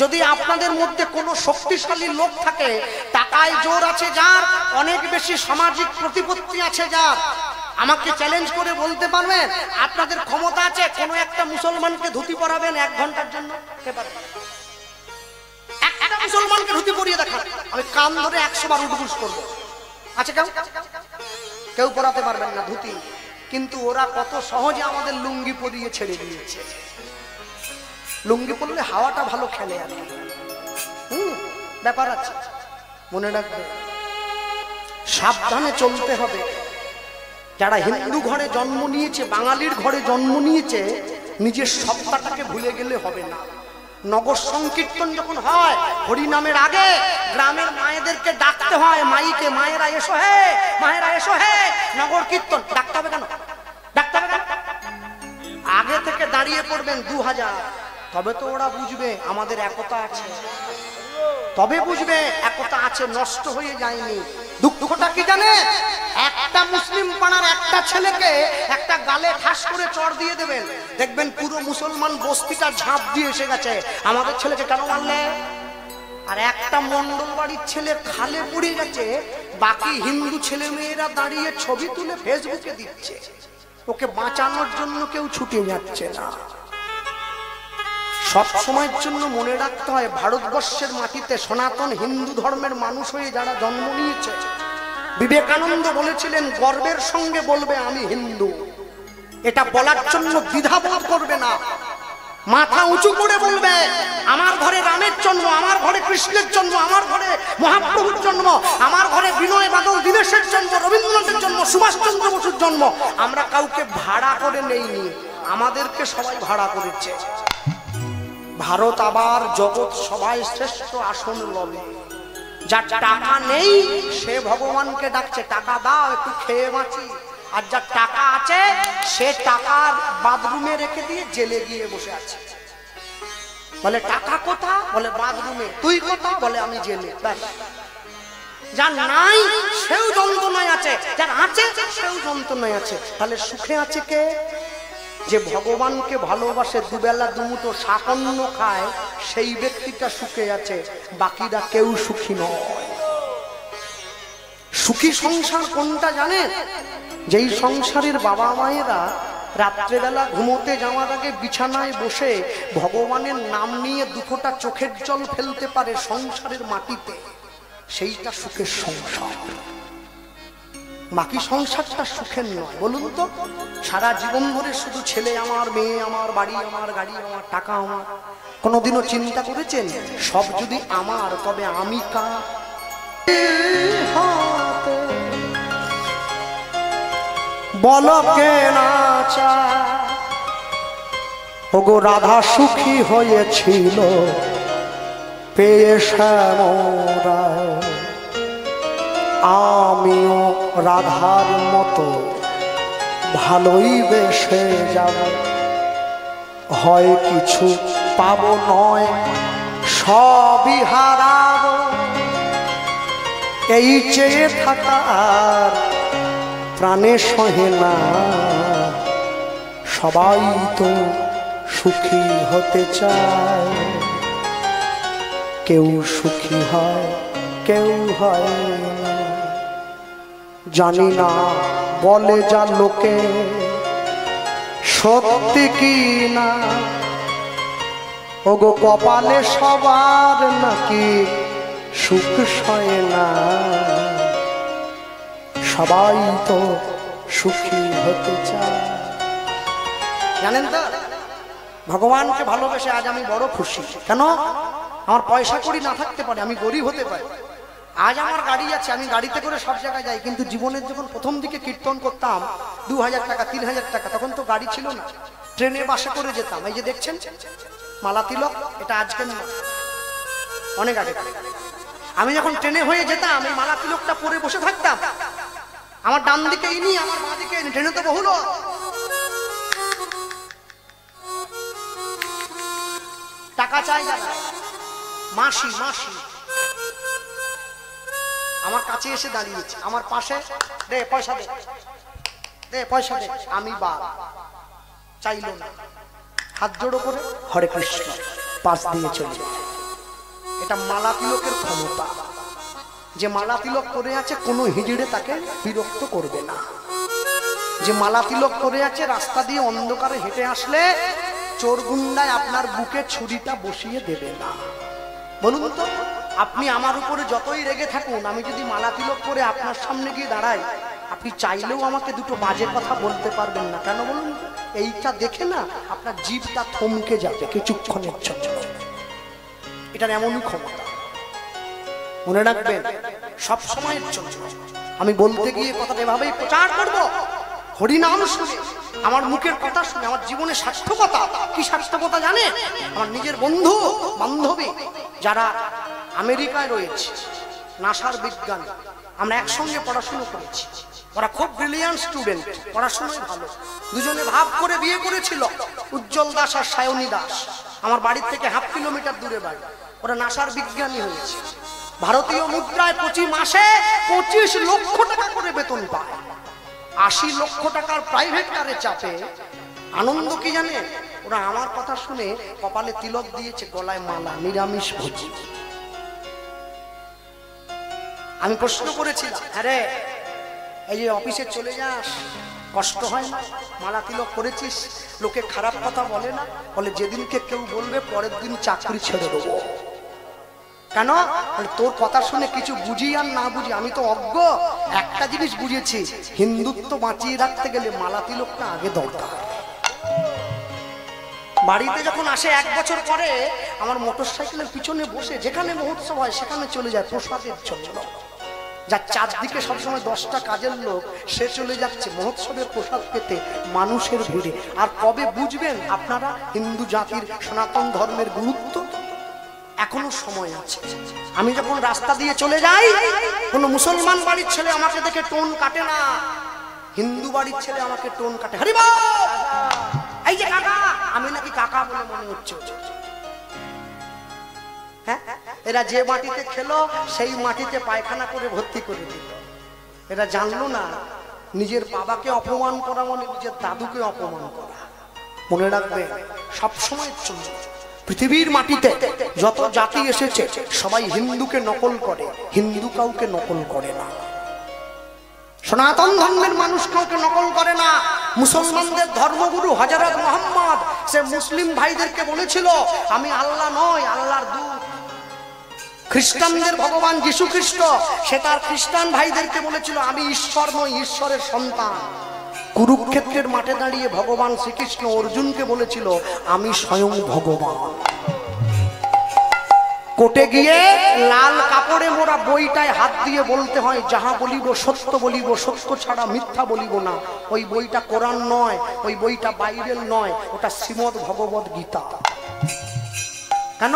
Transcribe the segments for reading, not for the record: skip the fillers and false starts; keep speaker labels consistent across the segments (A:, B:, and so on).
A: যদি আপনাদের মধ্যে কোনো শক্তিশালী লোক থাকে, টাকায় জোর আছে যার, অনেক বেশি সামাজিক প্রতিপত্তি আছে যার, আমাকে চ্যালেঞ্জ করে বলতে পারবেন আপনাদের ক্ষমতা আছে কোনো একটা মুসলমানকে ধুতি পরাবেন 1 ঘন্টার জন্য? একটা মুসলমানকে ধুতি পরিয়ে দেখান, আমি কান ধরে 100 বার উঠবুস করবো। আচ্ছা, কেউ পরাতে পারবেন না ধুতি। কিন্তু ওরা কত সহজে আমাদের লুঙ্গি পরিয়ে ছেড়ে দিয়েছে। লুঙ্গি পরলে হাওয়াটা ভালো খেলে আর ব্যাপার আছে। মনে রাখবে, সাবধানে চলতে হবে। যারা হিন্দু ঘরে জন্ম নিয়েছে, বাঙালির ঘরে জন্ম নিয়েছে, নিজের সত্তাটাকে ভুলে গেলে হবে না। নগর সংকীর্তন যখন হয়, হরিনামের আগে গ্রামের মায়েদেরকে ডাকতে হয় মাইকে, মায়েরা এসো হে, মায়েরা এসো হে। নগর কীর্তন ডাকতে হবে কেন? ডাকতে হবে কেন? আগে থেকে দাঁড়িয়ে পড়বেন 2000, তবে তো ওরা বুঝবে আমাদের একতা আছে, তবে বুঝবে একতা আছে, নষ্ট হয়ে যায়নি। দুঃখটা কি জানে? একটা মুসলিম পাড়ার একটা ছেলেকে একটা গালে ঠাস করে চড় দিয়ে দেবেন, দেখবেন পুরো মুসলমান বস্তিটা ঝাঁপ দিয়ে এসে গেছে, আমাদের ছেলেকে কেন মারলে? আর একটা মন্ডল বাড়ির ছেলে খালে পড়ে গেছে, বাকি হিন্দু ছেলে মেয়েরা দাঁড়িয়ে ছবি তুলে ফেসবুকে দিচ্ছে, ওকে বাঁচানোর জন্য কেউ ছুটে যাচ্ছে না। সব সময়ের জন্য মনে রাখতে হয়, ভারতবর্ষের মাটিতে সনাতন হিন্দু ধর্মের মানুষ হয়ে যারা জন্ম নিয়েছে, বিবেকানন্দ বলেছিলেন গর্বের সঙ্গে বলবে আমি হিন্দু। এটা বলার জন্য দ্বিধাবোধ করবে না, মাথা উঁচু করে বলবে আমার ঘরে রামের জন্ম, আমার ঘরে কৃষ্ণের জন্ম, আমার ঘরে মহাপ্রভুর জন্ম, আমার ঘরে বিনয় বাদল দীনেশের জন্ম, রবীন্দ্রনাথের জন্ম, সুভাষচন্দ্র বসুর জন্ম। আমরা কাউকে ভাড়া করে নেইনি, আমাদেরকে সবাই ভাড়া করেছে। ভারত আবার জগৎ সভায় শ্রেষ্ঠ আসন লবে। যার টাকা নেই সে ভগবানকে ডাকছে টাকা দাও একটু খেয়ে বাঁচি, আর যার টাকা আছে সে টাকার বাথরুমে রেখে দিয়ে জেলে গিয়ে বসে আছে। বলে টাকা কোথা? বলে বাথরুমে। তুই কোথা? বলে আমি জেলে। যার নাই সেও যন্ত্রণায় আছে, যার আছে সেও যন্ত্রণায় আছে। তাহলে সুখে আছে কে? যে ভগবানকে ভালোবাসে, দুবেলা দুমুঠো শাকন্ন খায়, সেই ব্যক্তিটা সুখে আছে, বাকিরা কেউ সুখী নয়। সুখী সংসার কোনটা জানেন? যেই সংসারের বাবা মায়েরা রাত্রেবেলা ঘুমোতে যাওয়ার আগে বিছানায় বসে ভগবানের নাম নিয়ে দুঃখটা চোখের জল ফেলতে পারে সংসারের মাটিতে, সেইটা সুখের সংসার। বাকি সংসারটা সুখের নয়। বলুন তো, সারা জীবন ধরে শুধু ছেলে আমার, মেয়ে আমার, বাড়ি আমার, গাড়ি আমার, টাকা আমার, কোনোদিনও চিন্তা করেছেন সব যদি আমার তবে আমি কার? বলো কে না চায়? ওগো রাধা সুখী হয়েছিল পেয়ে শ্যামরায়, আমিও রাধার মতো ভালোই বেসে যাব। হয় কিছু পাবো নয় সবই হারাবো, এই চেয়ে থাকা আর প্রাণে সহে না। সবাই তো সুখী হতে চায়, কেউ সুখী হয় কেউ হয় না। জানি না বলে যা লোকে সত্যি কি না, ওগো কপালে সবার নাকি সুখ সয় না। সবাই তো সুখী হতে চায়। জানেন তো, ভগবানকে ভালোবেসে আজ আমি বড় খুশি। কেন? আমার পয়সা কড়ি না থাকতে পারে, আমি গরিব হতে পারি। আজ আমার গাড়ি আছে, আমি গাড়িতে করে সব জায়গায় যাই। কিন্তু জীবনের যখন প্রথম দিকে কীর্তন করতাম 2000 টাকা 3000 টাকা, তখন তো গাড়ি ছিল না, ট্রেনে বাসে করে যেতাম। এই যে দেখছেন মালা তিলক, এটা আজকে অনেক আগে। আমি যখন ট্রেনে হয়ে যেতাম এই মালা তিলকটা পরে বসে থাকতাম, আমার ডান দিকে ইনি, আমার বাঁ দিকে ইনি। ট্রেনে তো বহু লোক, টাকা চাই যারা, মাসি মাসি আমার কাছে এসে দাঁড়িয়েছে, আমার পাশে, দে পয়সা দে, দে পয়সা দে। আমি বা চাইল না, হাত জোড়ো করে হরে কৃষ্ণ পাশ দিয়ে চলে। এটা মালা তিলকের ক্ষমতা। যে মালা তিলক করে আছে কোনো হিজড়ে তাকে বিরক্ত করবে না। যে মালা তিলক করে আছে রাস্তা দিয়ে অন্ধকারে হেঁটে আসলে চোর গুন্ডায় আপনার বুকে ছুরিটা বসিয়ে দেবে না। বলুন তো, আপনি আমার উপরে যতই রেগে থাকুন, আমি যদি মালা তিলক করে আপনার সামনে গিয়ে দাঁড়াই, আপনি চাইলেও আমাকে দুটো বাজে কথা বলতে পারবেন না। কেন বলুন? এইটা দেখে না আপনার জিভটা থমকে যাবে কিছুক্ষণের জন্য। এটার এমনই ক্ষমতা, মনে রাখবেন সব সময়ের জন্য। আমি বলতে গিয়ে কথাটা এভাবেই প্রচার করব, হরিনাম শুনে, আমার মুখের কথা শুনে আমার জীবনে সার্থকতা। কি সার্থকতা জানে? আমার নিজের বন্ধু বান্ধবী যারা আমেরিকায় রয়েছে, নাসার বিজ্ঞানী, আমরা একসঙ্গে পড়াশুনো করেছি। ওরা খুব ব্রিলিয়ান্ট স্টুডেন্ট, পড়াশোনায় ভালো। দুজনে ভাব করে বিয়ে করেছিল, উজ্জ্বল দাস আর সায়নী দাস। আমার বাড়ির থেকে 1/2 কিলোমিটার দূরে বাড়ি। ওরা নাসার বিজ্ঞানী হয়েছে। ভারতীয় মুদ্রায় প্রতি মাসে 25 লক্ষ টাকা করে বেতন পায়। 80 লক্ষ টাকার প্রাইভেট কারে চাপে। আনন্দ কি জানে? ওরা আমার কথা শুনে কপালে তিলক দিয়েছে, গলায় মালা, নিরামিষ ভোজি। আমি প্রশ্ন করেছিলাম, আরে এই যে অফিসে চলে যাস, কষ্ট হয় না? মালা তিলক করেছিস, লোকে খারাপ কথা বলে না? বলে যেদিনকে কেউ বলবে পরের দিন চাকরি ছেড়ে দেবো। কেন? তোর কথা শুনে কিছু বুঝি আর না বুঝি, আমি তো অজ্ঞ। একটা জিনিস বুঝেছি, হিন্দুত্ব বাঁচিয়ে রাখতে গেলে মালা তিলকটা আগে দরকার। বাড়িতে যখন আসে 1 বছর পরে, আমার মোটরসাইকেলের পিছনে বসে যেখানে মহোৎসব হয় সেখানে চলে যায় প্রসাদের জন্য। যার চারদিকে সবসময় 10টা কাজের লোক, সে চলে যাচ্ছে মহোৎসবের প্রসাদ পেতে মানুষের ভিড়ে। আর কবে বুঝবেন আপনারা হিন্দু জাতির সনাতন ধর্মের গুরুত্ব? এখনো সময় আছে। আমি যখন রাস্তা দিয়ে চলে যাই, কোনো মুসলমান বাড়ির ছেলে আমাকে দেখে টোন কাটে না, হিন্দু বাড়ির ছেলে আমাকে টোন কাটে। হরি বল, এই যে কাকা, আমি নাকি কাকা বলে মনে হচ্ছে। হ্যাঁ, এরা যে মাটিতে খেলো সেই মাটিতে পায়খানা করে ভর্তি করে দিল। এরা জানলো না নিজের বাবাকে অপমান করা মানে নিজের দাদুকে অপমান করা। মনে রাখবে সবসময় জন্য পৃথিবীর মাটিতে যত জাতি এসেছে সবাই হিন্দুকে নকল করে, হিন্দু কাউকে নকল করে না। সনাতন ধর্মের মানুষ কাউকে নকল করে না। মুসলমানদের ধর্মগুরু হযরত মুহাম্মদ সে মুসলিম ভাইদেরকে বলেছিল, আমি আল্লাহ নয়, আল্লাহর দূত। খ্রিস্টানদের ভগবান যীশু খ্রিস্ট সে তার খ্রিস্টান ভাইদেরকে বলেছিল, আমি ঈশ্বর নই, ঈশ্বরের সন্তান। কুরুক্ষেত্রের মাঠে দাঁড়িয়ে ভগবান শ্রীকৃষ্ণ অর্জুনকে বলেছিল, আমি স্বয়ং ভগবান। কোর্টে গিয়ে লাল কাপড়ে মোড়া বইটায় হাত দিয়ে বলতে হয়, যাহা বলিব সত্য বলিব, সত্য ছাড়া মিথ্যা বলিব না। ওই বইটা কোরআন নয়, ওই বইটা বাইবেল নয়, ওটা শ্রীমদ ভগবত গীতা। কেন?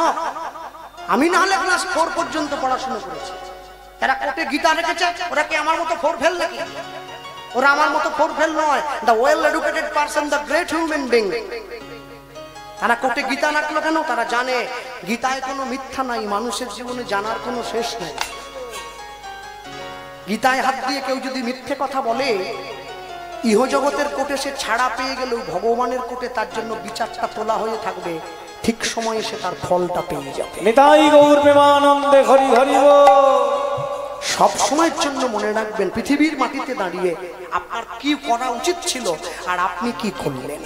A: আমি না হলে ক্লাস 4 পর্যন্ত পড়াশোনা করেছি। এরা কোর্টে গীতা রেখেছে, ওরা কি আমার মতো 4 ফেল নাকি? ওরা আমার মতো 4 ফেল নয়। The well educated person, the great human being. তারা কোর্টে গীতা রাখলো কেন? তারা জানে গীতায় কোনো মিথ্যা নাই, মানুষের জীবনে জানার কোনো শেষ নাই। গীতায় হাত দিয়ে কেউ যদি মিথ্যে কথা বলে, ইহজগতের কোর্টে সে ছাড়া পেয়ে গেলেও ভগবানের কোর্টে তার জন্য বিচারটা তোলা হয়ে থাকবে, ঠিক সময়ে সে তার ফলটা পেয়ে যাবে। নিতাই গৌর প্রেমানন্দে হরি হরি বল। সব সময়ের জন্য মনে রাখবেন, পৃথিবীর মাটিতে দাঁড়িয়ে আপনার কি করা উচিত ছিল আর আপনি কি করলেন।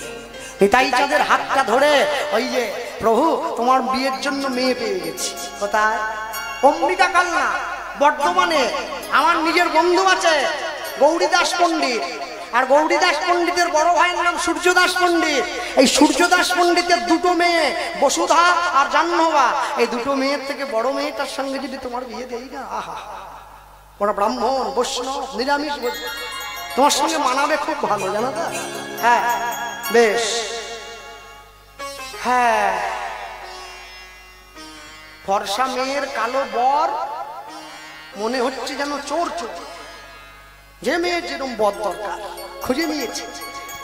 A: নিতাই চাঁদের হাতটা ধরে, ওই যে প্রভু তোমার বিয়ের জন্য মেয়ে পেয়ে গেছি। কোথায়? অম্বিকা কালনা, বর্ধমানে। আমার নিজের বন্ধু আছে গৌরীদাস পণ্ডিত, আর গৌরীদাস পণ্ডিতের বড় ভাইয়ের নাম সূর্যদাস পণ্ডিত। এই সূর্যদাস পণ্ডিতের 2টো মেয়ে, বসুধা আর জাহ্নবা। এই 2টো মেয়ের থেকে বড় মেয়েটার সঙ্গে যদি তোমার বিয়ে দেই না, আহা, ওরা ব্রাহ্মণ, বৈষ্ণব, নিরামিষ, তোমার সঙ্গে মানাবে খুব ভালো, জানো তো? হ্যাঁ, বেশ। হ্যাঁ, ফর্সা মেয়ের কালো বর মনে হচ্ছে যেন চোর চোর। যে মেয়ের যেরকম বর দরকার খুঁজে নিয়েছে।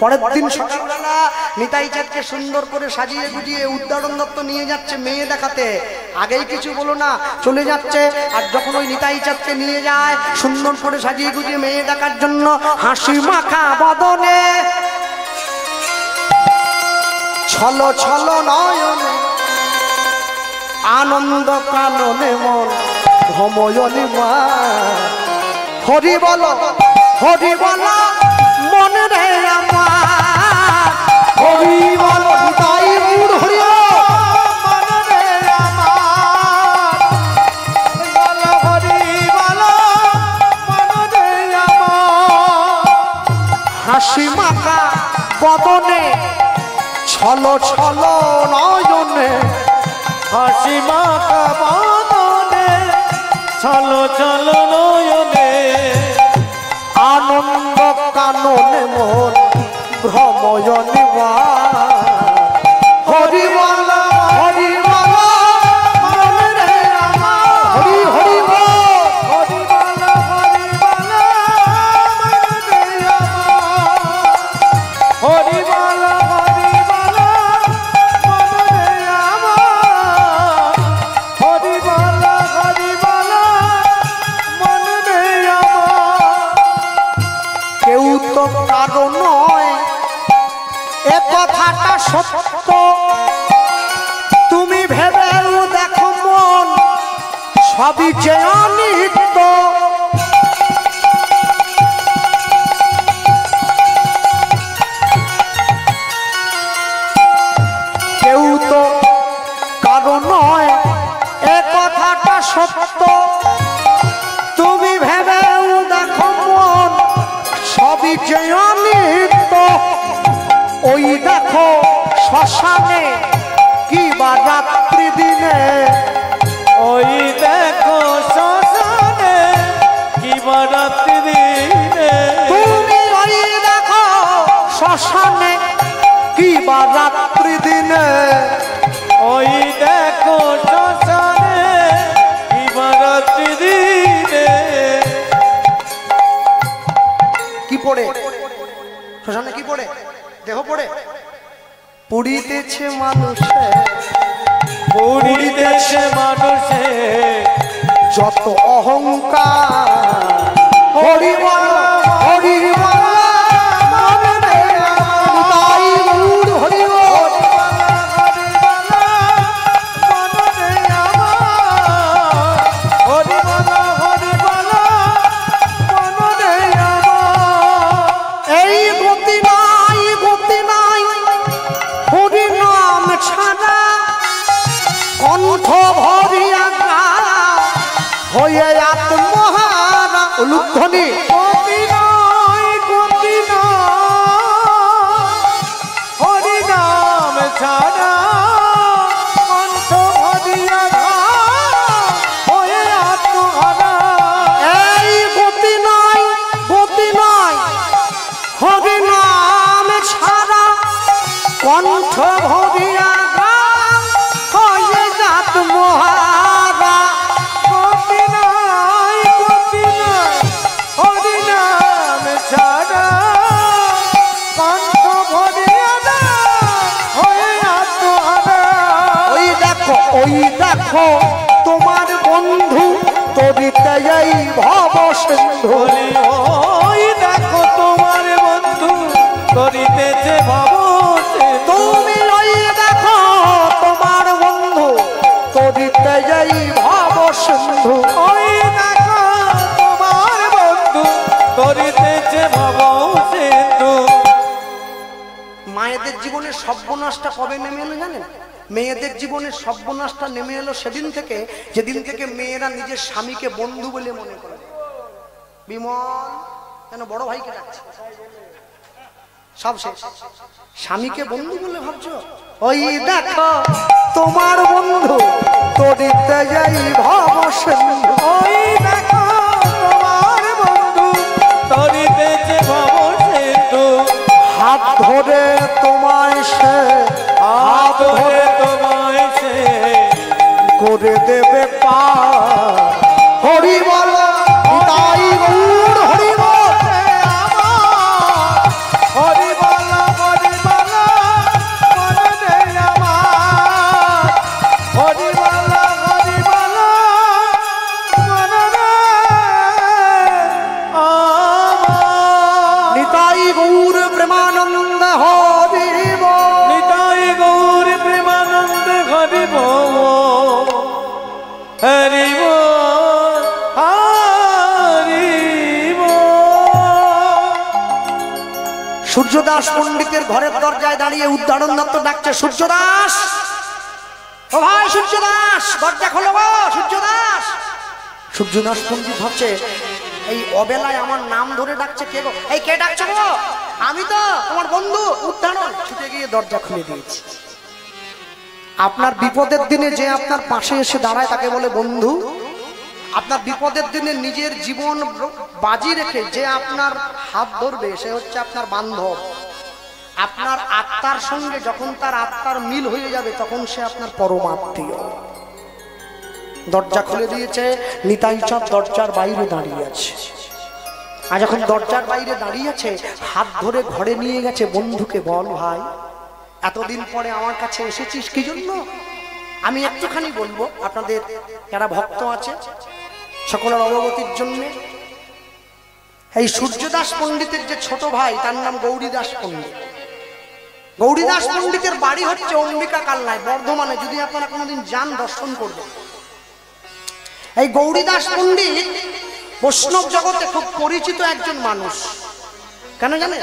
A: পরের দিন সকালবেলা নিতাই চাঁদকে সুন্দর করে সাজিয়ে গুজিয়ে উদ্দারণ দত্ত নিয়ে যাচ্ছে মেয়ে দেখাতে। আগেই কিছু বলো না, চলে যাচ্ছে। আর যখন ওই নিতাই চাঁদকে নিয়ে যায় সুন্দর করে সাজিয়ে গুজিয়ে মেয়ে দেখার জন্য, হাসি মাখা বদনে, ছলো ছলো নয়নে, আনন্দ কাননে মন ভ্রময়নি মা। হরি বল মন রে আমার, হরি বল তাই মূর হরি
B: মন রে আমার, বল হরি বল মন রে আমার।
A: হাসি মাখা বদনে ছল ছল নয়নে,
B: হাসি মাখা বদনে ছল ছল নয়নে,
A: আনন্দ কাননে মন ভ্রময়নি মা। হরি বল মন রে আমার, হরি হরি বল
B: হরি বল মন রে আমার, হরি বল মন রে আমার, হরি বল মন রে আমার।
A: কেউ তো কারো নয় এ কথাটা সত্য, তুমি ভেবেও দেখো মন সবই যে অনিত্য। কেউ তো কারো নয় এ কথাটা সত্য, তুমি ভেবেও দেখো মন সবই যে অনিত্য। ওই দেখো শ্মশানে কি বা রাত্রি দিনে,
B: ওই দেখো শ্মশানে কি রাত্রি দিনে,
A: তুমি ওই দেখো শ্মশানে কি বা রাত্রি দিনে।
B: ওই দেখো শ্মশানে কি রাত্রি দিনে।
A: কি পড়ে শ্মশানে কি পড়ে দেহ পড়ে, পুড়িতেছে মানুষে
B: পুড়িতেছে মানুষে
A: যত অহংকার। হরি বল মন রে আমার, তাই মূর হরি বল।
B: হরি বল মন রে আমার, হরি বল মন রে আমার।
A: এই গতি নাই হরি নাম ছাড়া, কণ্ঠ ভরিয়া গা হয়ে আত্মহারা। উলুধ্বনি
B: গতি নাই হরি নাম ছাড়া, কণ্ঠ ভরিয়া হয়ে আত্মহারা।
A: এই গতি নাই হরি নাম ছাড়া, কণ্ঠ ভরিয়া গা হয়ে আত্মহারা।
B: গতি নাই হরি নাম ছাড়া, কণ্ঠ ভরিয়া হয়ে আত্মহারা।
A: ওই দেখো তোমার বন্ধু তরিতে এই ভব সিন্ধু।
B: বলি ওই দেখো তোমার বন্ধু করিতেছে ভাবছে।
A: তুমি ওই দেখো তোমার বন্ধু তরিতে এই ভব সিন্ধু।
B: ওই দেখো তোমার বন্ধু করিতেছে ভাবছে।
A: মায়েদের জীবনে সর্বনাশটা কবে নেমে এলো জানেন? মেয়েদের জীবনে সর্বনাশটা নেমে এলো সেদিন থেকে যেদিন থেকে মেয়েরা নিজের স্বামীকে বন্ধু বলে মনে করে। বিমল কেন বড় ভাইকে ডাকছে, সব শেষ। স্বামীকে বন্ধু বলে ভাবছো? ওই দেখো তোমার বন্ধু তরিতে এই ভব সিন্ধু।
B: ওই দেখো তোমার বন্ধু করিতেছে ভাবছে।
A: হাত ধরে তোমায় সে
B: হাত ধরে তোমায় সে
A: করে দেবে পার। হরি বল তাই গৌর হরি বল।
B: হরি বল মন রে আমার, হরি বল মন রে আমার।
A: নিতাই গৌর প্রেমানন্দ হরি বল।
B: নিতাই গৌর প্রেমানন্দ হরি বল।
A: সূর্যদাস পণ্ডিতের ঘরের দরজায় দাঁড়িয়ে উদ্ধারণ দত্ত ডাকছে, সূর্যদাস, ও ভাই সূর্যদাস, দরজা খোলো গো সূর্যদাস। সূর্যদাস পণ্ডিত ভাবছে এই অবেলায় আমার নাম ধরে ডাকছে কে গো, এই কে ডাকছে গো? আমি তো তোমার বন্ধু উদ্ধারণ। ছুটে গিয়ে দরজা খুলে দিয়েছি। আপনার বিপদের দিনে যে আপনার পাশে এসে দাঁড়ায় তাকে বলে বন্ধু। আপনার বিপদের দিনে নিজের জীবন বাজি রেখে যে আপনার হাত ধরবে সে হচ্ছে আপনার বান্ধব। আপনার আত্মার সঙ্গে যখন তার আত্মার মিল হয়ে যাবে তখন সে আপনার পরমাত্মীয়। দরজা খুলে দিয়েছে, নিতাই চাঁদ দরজার বাইরে দাঁড়িয়ে আছে। আর যখন দরজার বাইরে দাঁড়িয়ে আছে হাত ধরে ঘরে নিয়ে গেছে, বন্ধুকে বল ভাই এতদিন পরে আমার কাছে এসেছিস কি জন্য? আমি একটুখানি বলবো আপনাদের যারা ভক্ত আছে সকলের অবগতির জন্য। এই সূর্যদাস পণ্ডিতের যে ছোট ভাই তার নাম গৌরীদাস পণ্ডিত। গৌরীদাস পণ্ডিতের বাড়ি হচ্ছে অম্বিকা কালনায়, বর্ধমানে। যদি আপনারা কোনোদিন যান দর্শন করবেন। এই গৌরীদাস পণ্ডিত বৈষ্ণব জগতে খুব পরিচিত একজন মানুষ। কেন জানেন?